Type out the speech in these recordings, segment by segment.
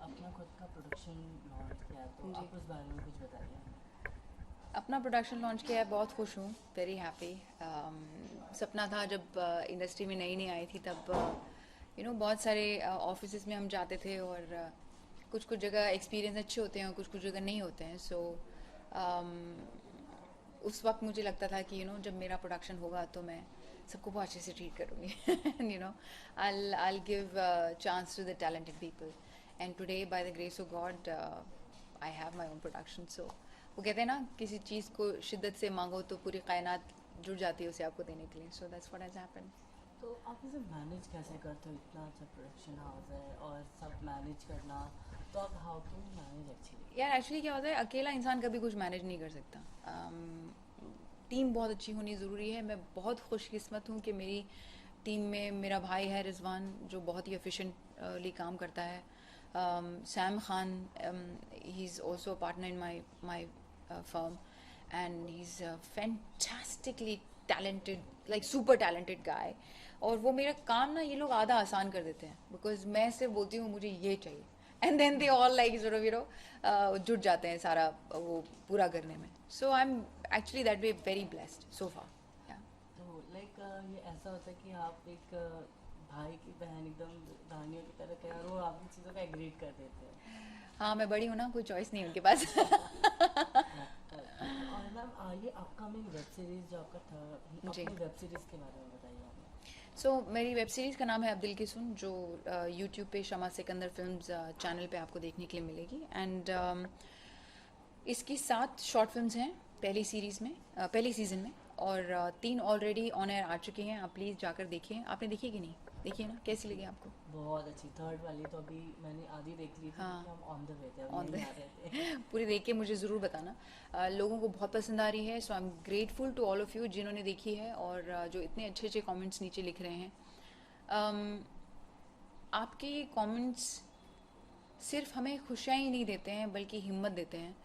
अपना खुद का प्रोडक्शन लॉन्च किया तो जी, आप उस बारे में कुछ बताइए हमें। अपना प्रोडक्शन लॉन्च किया है, बहुत खुश हूँ, वेरी हैप्पी। सपना था जब इंडस्ट्री में नई नई आई थी तब बहुत सारे ऑफिसेज में हम जाते थे और कुछ कुछ जगह एक्सपीरियंस अच्छे होते हैं और कुछ कुछ जगह नहीं होते हैं। सो उस वक्त मुझे लगता था कि जब मेरा प्रोडक्शन होगा तो मैं सबको बहुत अच्छे से ट्रीट करूँगी। I'll give chance to the talented people, and today by the grace of God I have my own production. So वो कहते हैं ना, किसी चीज़ को शिद्दत से मांगो तो पूरी कायनात जुड़ जाती है उसे आपको देने के लिए। So that's what has happened. तो आप इसे मैनेज कैसे करते हो, इतना अच्छा प्रोडक्शन हाउस है और सब मैनेज करना, तो आप हाउ टू मैनेज एक्चुअली। यार एक्चुअली क्या होता है, अकेला इंसान कभी कुछ मैनेज नहीं कर सकता। टीम बहुत अच्छी होनी ज़रूरी है। मैं बहुत खुशकिस्मत हूँ कि मेरी टीम में मेरा भाई है रिजवान, जो बहुत ही एफिशिएंटली काम करता है। Sam Khan, he is also a partner in my firm, and he is fantastically talented, like super talented guy. और वो मेरा काम ना, ये लोग आधा आसान कर देते हैं, बिकॉज मैं सिर्फ बोलती हूँ मुझे ये चाहिए, and then they all like sort of जुट जाते हैं सारा वो पूरा करने में। So I am actually that way very blessed so far. तो लाइक ये ऐसा होता है कि आप एक भाई की बहन एकदम रानियों की तरह तैयार हो और आप भी चीज़ों का एग्रीड कर देते हैं। हाँ, मैं बड़ी हूँ ना, कोई चॉइस नहीं है उनके पास। और मैम ये अपकमिंग वेब सीरीज जो आपका था, जी। अपनी वेब सीरीज के बारे में बताइए हमें। सो मेरी वेब सीरीज़ का नाम है अब्दुल की सुन, जो यूट्यूब पे शमा सिकंदर फिल्म्स चैनल पे आपको देखने के लिए मिलेगी। एंड इसकी 7 शॉर्ट फिल्म्स हैं पहली सीरीज़ में, पहली सीज़न में। और 3 ऑलरेडी ऑन एयर आ चुकी हैं। आप प्लीज़ जाकर देखिए। आपने देखी कि नहीं? देखिए ना, कैसी जी, लगी आपको? बहुत अच्छी। थर्ड वाली तो अभी मैंने आधी देख ली थी हाँ, क्योंकि हम ऑन द वे थे, अब ऑन द। यहीं आ रहे थे। पूरी देख के मुझे ज़रूर बताना। लोगों को बहुत पसंद आ रही है। So I am grateful to all of you जिन्होंने देखी है और जो इतने अच्छे अच्छे कमेंट्स नीचे लिख रहे हैं। um, आपके ये कमेंट्स सिर्फ हमें खुशियाँ ही नहीं देते हैं, बल्कि हिम्मत देते हैं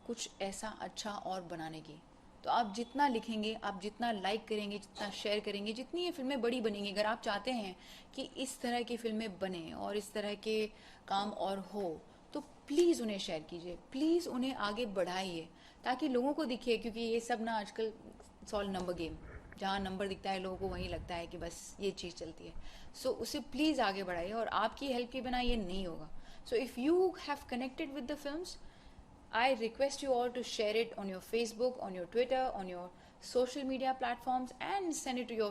कुछ ऐसा अच्छा और बनाने की। तो आप जितना लिखेंगे, आप जितना लाइक करेंगे, जितना शेयर करेंगे, जितनी ये फिल्में बड़ी बनेंगी, अगर आप चाहते हैं कि इस तरह की फिल्में बने और इस तरह के काम और हो, तो प्लीज़ उन्हें शेयर कीजिए, प्लीज़ उन्हें आगे बढ़ाइए, ताकि लोगों को दिखे। क्योंकि ये सब ना आजकल सॉल्व नंबर गेम, जहाँ नंबर दिखता है लोगों को वहीं लगता है कि बस ये चीज़ चलती है। सो उसे प्लीज़ आगे बढ़ाइए, और आपकी हेल्प के बिना ये नहीं होगा। So if you have connected with the films, I request you all to share it on your Facebook, on your Twitter, on your social media platforms, and send it to your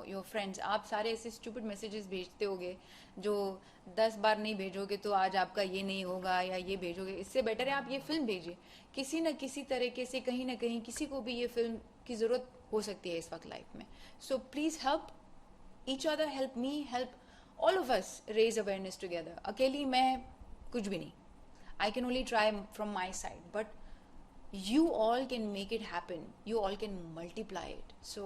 your friends. आप सारे ऐसे stupid messages भेजते होगे जो 10 बार नहीं भेजोगे तो आज आपका ये नहीं होगा या ये भेजोगे, इससे बेटर है आप ये फिल्म भेजिए। किसी न किसी तरीके से कहीं ना कहीं किसी को भी ये फिल्म की ज़रूरत हो सकती है इस वक्त लाइफ में। So please help each other, help me, help all of us raise awareness together. अकेली मैं कुछ भी नहीं, I can only try from my side, but you all can make it happen. You all can multiply it. So,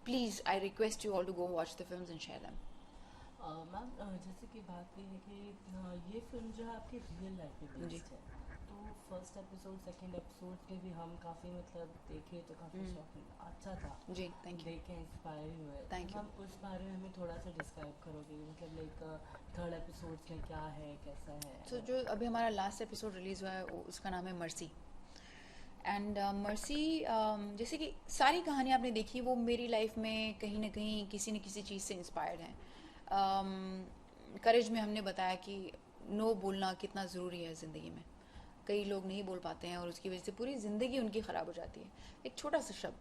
please, I request you all to go watch the films and share them. Ma'am जैसे कि बात की है कि ये film जो है आपकी रियल लाइफ पे जी। बेस्ड है, तो फर्स्ट एपिसोड सेकंड एपिसोड में भी हम काफ़ी मतलब देखे तो काफ़ी शॉकिंग अच्छा था, जी, थैंक यू। देख के इंस्पायर हुए। तो थैंक यू। मैम उस बारे में हमें थोड़ा सा डिस्क्राइब करोगे, मतलब लाइक थर्ड एपिसोड्स में क्या है, कैसा है। तो जो अभी हमारा लास्ट एपिसोड रिलीज़ हुआ है उसका नाम है मर्सी। एंड मर्सी, जैसे कि सारी कहानी आपने देखी, वो मेरी लाइफ में कहीं ना कहीं किसी न किसी चीज़ से इंस्पायर्ड है। करेज में हमने बताया कि नो बोलना कितना ज़रूरी है ज़िंदगी में। कई लोग नहीं बोल पाते हैं और उसकी वजह से पूरी ज़िंदगी उनकी ख़राब हो जाती है। एक छोटा सा शब्द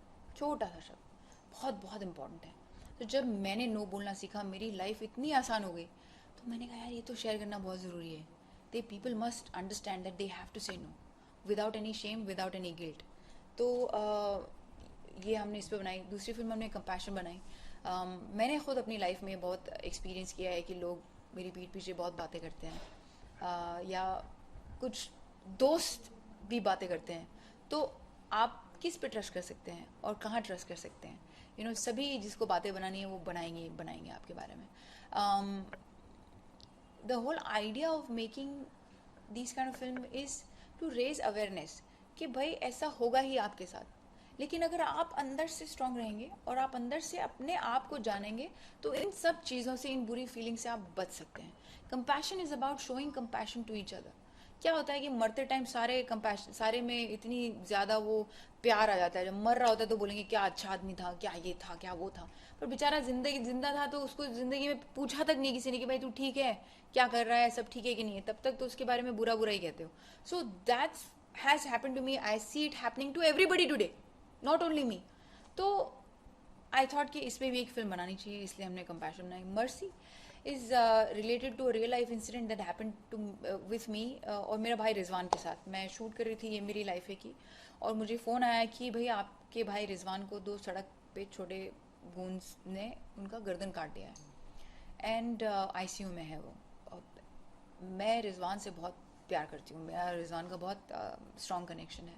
बहुत बहुत इम्पॉर्टेंट है। तो जब मैंने नो बोलना सीखा, मेरी लाइफ इतनी आसान हो गई। तो मैंने कहा यार, ये तो शेयर करना बहुत ज़रूरी है। They people must understand that they have to say no without any shame, without any guilt. तो ये हमने इस पर बनाई। दूसरी फिल्म हमने कंपैशन बनाई। मैंने खुद अपनी लाइफ में बहुत एक्सपीरियंस किया है कि लोग मेरी पीठ पीछे बहुत बातें करते हैं, या कुछ दोस्त भी बातें करते हैं। तो आप किस पे ट्रस्ट कर सकते हैं और कहाँ ट्रस्ट कर सकते हैं? सभी जिसको बातें बनानी है वो बनाएंगे बनाएंगे आपके बारे में। The whole idea of making this kind of film is to raise awareness कि भाई ऐसा होगा ही आपके साथ, लेकिन अगर आप अंदर से स्ट्रांग रहेंगे और आप अंदर से अपने आप को जानेंगे तो इन सब चीज़ों से, इन बुरी फीलिंग से आप बच सकते हैं. Compassion is about showing compassion to each other. क्या होता है कि मरते टाइम सारे में इतनी ज़्यादा वो प्यार आ जाता है. जब मर रहा होता है तो बोलेंगे क्या अच्छा आदमी था, क्या ये था, क्या वो था. पर बेचारा जिंदा था तो उसको जिंदगी में पूछा तक नहीं किसी ने कि भाई तू ठीक है, क्या कर रहा है, सब ठीक है कि नहीं है. तब तक तो उसके बारे में बुरा बुरा ही कहते हो. So that's has happen to me. I see it happening to everybody today, not only me. तो आई थॉट कि इस पर भी एक फिल्म बनानी चाहिए, इसलिए हमने कंपैशन बनाई. Mercy is related to real life incident that happen to with me और मेरा भाई रिजवान के साथ. मैं शूट कर रही थी ये मेरी लाइफ है की, और मुझे फ़ोन आया कि भाई आपके भाई रिजवान को 2 सड़क पे छोटे गूंज ने उनका गर्दन काट दिया है एंड आईसीयू में है वो. और मैं रिजवान से बहुत प्यार करती हूँ, मेरा रिजवान का बहुत स्ट्रॉन्ग कनेक्शन है.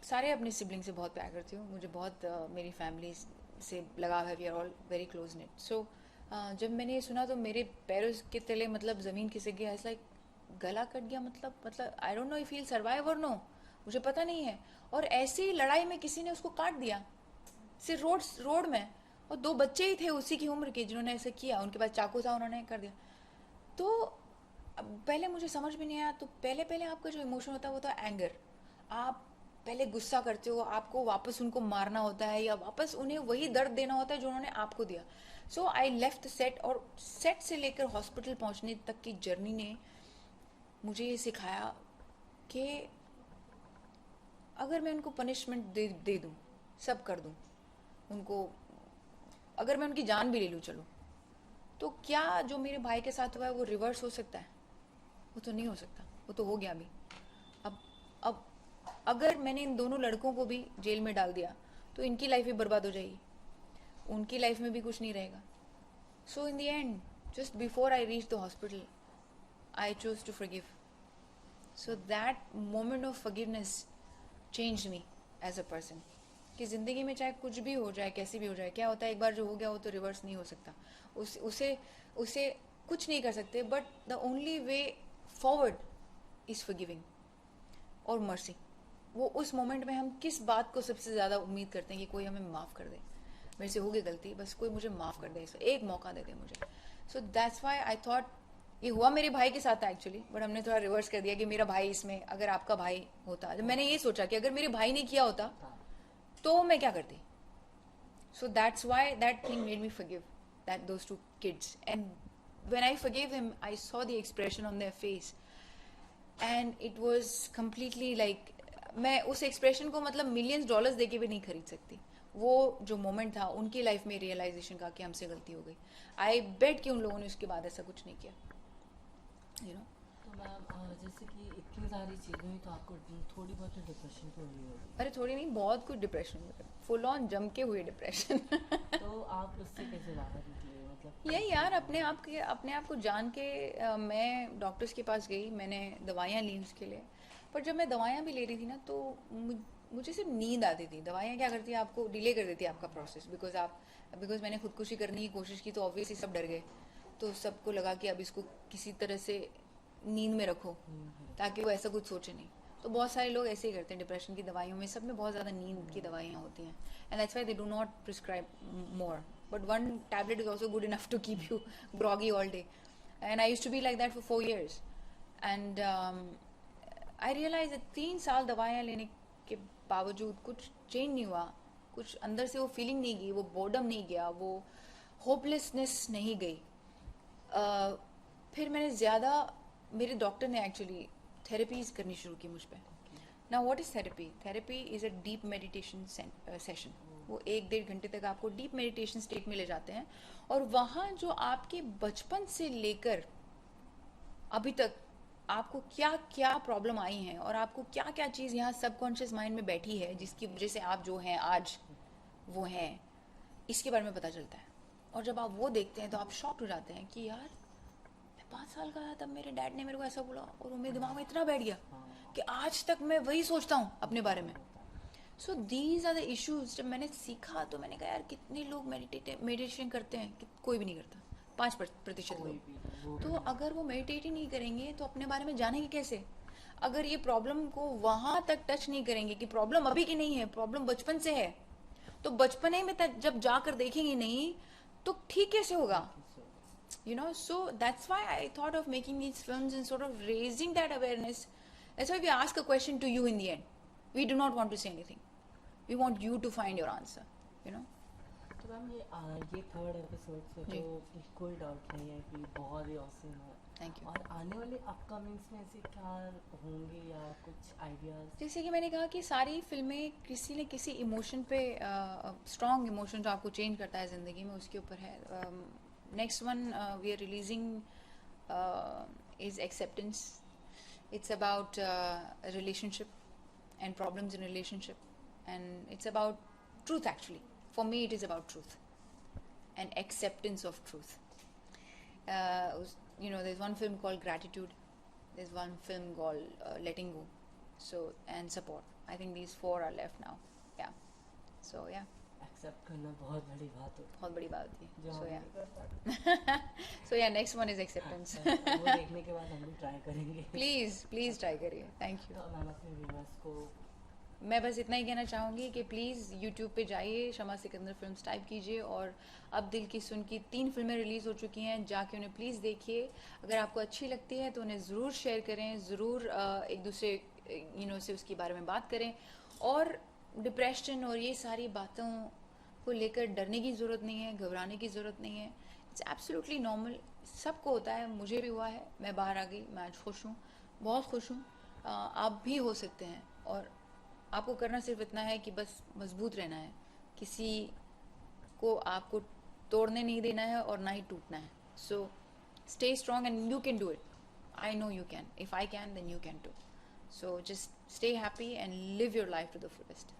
सारे अपने सिबलिंग से बहुत प्यार करती हूँ. मुझे बहुत मेरी फैमिली से लगाव है. We are all very close knit. So जब मैंने ये सुना तो मेरे पैरों के तले मतलब ज़मीन खिसक गया. ऐसा गला कट गया. मतलब I don't know if he will survive और नो, मुझे पता नहीं है. और ऐसी लड़ाई में किसी ने उसको काट दिया सिर्फ रोड में. और 2 बच्चे ही थे उसी की उम्र के जिन्होंने ऐसा किया. उनके पास चाकू था, उन्होंने कर दिया. तो पहले मुझे समझ में नहीं आया. तो पहले आपका जो इमोशन होता है वो था एंगर. आप पहले गुस्सा करते हो, आपको वापस उनको मारना होता है या वापस उन्हें वही दर्द देना होता है जो उन्होंने आपको दिया. सो आई लेफ्ट द सेट. और सेट से लेकर हॉस्पिटल पहुंचने तक की जर्नी ने मुझे ये सिखाया कि अगर मैं उनको पनिशमेंट दे दूँ, सब कर दूँ उनको, अगर मैं उनकी जान भी ले लूँ चलो, तो क्या जो मेरे भाई के साथ हुआ है वो रिवर्स हो सकता है? वो तो नहीं हो सकता. वो तो हो गया अभी. अब अगर मैंने इन दोनों लड़कों को भी जेल में डाल दिया तो इनकी लाइफ भी बर्बाद हो जाएगी, उनकी लाइफ में भी कुछ नहीं रहेगा. So in the end, just before I reach the hospital, I choose to forgive. So that moment of forgiveness changed me as a person. कि ज़िंदगी में चाहे कुछ भी हो जाए, कैसी भी हो जाए, क्या होता है एक बार जो हो गया वो तो रिवर्स नहीं हो सकता. उसे कुछ नहीं कर सकते. But the only way forward is forgiving और मर्सी. वो उस मोमेंट में हम किस बात को सबसे ज़्यादा उम्मीद करते हैं कि कोई हमें माफ़ कर दे. मेरे से हो गई गलती, बस कोई मुझे माफ़ कर दे, एक मौका दे दे मुझे. So that's why I thought. ये हुआ मेरे भाई के साथ एक्चुअली, बट हमने थोड़ा रिवर्स कर दिया कि मेरा भाई इसमें, अगर आपका भाई होता, जब मैंने ये सोचा कि अगर मेरे भाई ने किया होता तो मैं क्या करती. So that's why that thing made me forgive that those 2 kids. And when I forgive him I saw the expression on their face and it was completely like, मैं उस एक्सप्रेशन को मतलब $millions दे के भी नहीं खरीद सकती. वो जो मोमेंट था उनकी लाइफ में रियलाइजेशन का कि हमसे गलती हो गई. आई बेट कि उन लोगों ने उसके बाद ऐसा कुछ नहीं किया. You know. तो मैम जैसे कि इतनी सारी चीज़ें हुई तो आपको थोड़ी बहुत डिप्रेशन तो हुई होगी. अरे थोड़ी नहीं, बहुत कुछ डिप्रेशन हुआ, फुल ऑन जम के हुए डिप्रेशन. तो आप उससे कैसे बाहर निकले, मतलब यही यार, अपने आप को जान के मैं डॉक्टर्स के पास गई. मैंने दवाइयाँ ली उसके लिए. पर जब मैं दवाइयाँ भी ले रही थी ना तो मुझे सिर्फ नींद आती थी. दवाइयाँ क्या करती है, आपको डिले कर देती है आपका प्रोसेस. बिकॉज मैंने खुदकुशी करने की कोशिश की तो ऑब्वियसली सब डर गए. तो सबको लगा कि अब इसको किसी तरह से नींद में रखो ताकि वो ऐसा कुछ सोचे नहीं. तो बहुत सारे लोग ऐसे ही करते हैं. डिप्रेशन की दवाइयों में सब में बहुत ज़्यादा नींद की दवाइयाँ होती हैं. And that's why they do not prescribe more. But one tablet is also good enough to keep you groggy all day. And I used to be like that for 4 years. And I realized that 3 साल दवाइयाँ लेने के बावजूद कुछ change नहीं हुआ. कुछ अंदर से वो फीलिंग नहीं गई, वो बोर्डम नहीं गया, वो होपलेसनेस नहीं गई. फिर मैंने ज़्यादा, मेरे डॉक्टर ने एक्चुअली थेरेपीज करनी शुरू की मुझ पर. Now what is therapy? Therapy is a deep meditation session. वो 1-1.5 घंटे तक आपको डीप मेडिटेशन स्टेट में ले जाते हैं. और वहाँ जो आपके बचपन से लेकर अभी तक आपको क्या क्या प्रॉब्लम आई हैं और आपको क्या क्या चीज़ यहाँ सबकॉन्शियस माइंड में बैठी है जिसकी वजह से आप जो हैं आज वो हैं, इसके बारे में पता चलता है. और जब आप वो देखते हैं तो आप शॉक्ड हो जाते हैं कि यार मैं 5 साल का था तब मेरे डैड ने मेरे को ऐसा बोला और वो मेरे दिमाग में इतना बैठ गया कि आज तक मैं वही सोचता हूँ अपने बारे में. So these are the issues. जब मैंने सीखा तो मैंने कहा यार कितने लोग मेडिटेशन करते हैं, कोई भी नहीं करता, 5% लोग. तो अगर वो मेडिटेट ही नहीं करेंगे तो अपने बारे में जानेंगे कैसे? अगर ये प्रॉब्लम को वहां तक टच नहीं करेंगे कि प्रॉब्लम अभी की नहीं है, प्रॉब्लम बचपन से है, तो बचपने में तक जब जाकर देखेंगे नहीं तो ठीक कैसे होगा? So that's why I thought of making these films and sort of raising that awareness. That's why we ask a question to you in the end. We do not want to say anything. We want you to find your answer. तो ma'am ये third episode से जी। तो कोई doubt नहीं है कि बहुत ही awesome है। Thank you. और आने वाले अपकमिंग्स में ऐसे क्या होंगे या कुछ आइडियाज? जैसे कि मैंने कहा कि सारी फिल्में किसी न किसी इमोशन पे, स्ट्रॉन्ग इमोशन जो आपको चेंज करता है ज़िंदगी में, उसके ऊपर है। Next one we are releasing is acceptance. It's about relationship and problems in relationship, and it's about truth. Actually, for me it is about truth and acceptance of truth. There's one film called Gratitude, there's one film called Letting Go, and Support. I think these 4 are left now. Yeah. Accept करना बहुत बड़ी बात होती बहुत बड़ी बात होती जो है. हम So नहीं कर पाते। yeah, next one is acceptance. वो देखने के बाद हम भी ट्राई करेंगे। please try करिए. Thank you. तो मैम अपने व्यूअर्स को मैं बस इतना ही कहना चाहूँगी कि प्लीज़ यूट्यूब पे जाइए, शमा सिकंदर फिल्म्स टाइप कीजिए, और अब दिल की सुन की 3 फिल्में रिलीज़ हो चुकी हैं, जाके उन्हें प्लीज़ देखिए. अगर आपको अच्छी लगती है तो उन्हें ज़रूर शेयर करें, ज़रूर एक दूसरे से उसके बारे में बात करें. और डिप्रेशन और ये सारी बातों को लेकर डरने की ज़रूरत नहीं है, घबराने की ज़रूरत नहीं है. इट्स एब्सोल्युटली नॉर्मल, सबको होता है, मुझे भी हुआ है. मैं बाहर आ गई, मैं आज खुश हूँ, बहुत खुश हूँ. आप भी हो सकते हैं, और आपको करना सिर्फ इतना है कि बस मजबूत रहना है, किसी को आपको तोड़ने नहीं देना है और ना ही टूटना है. So stay strong and you can do it. I know you can. If I can then you can too. So just stay happy and live your life to the fullest.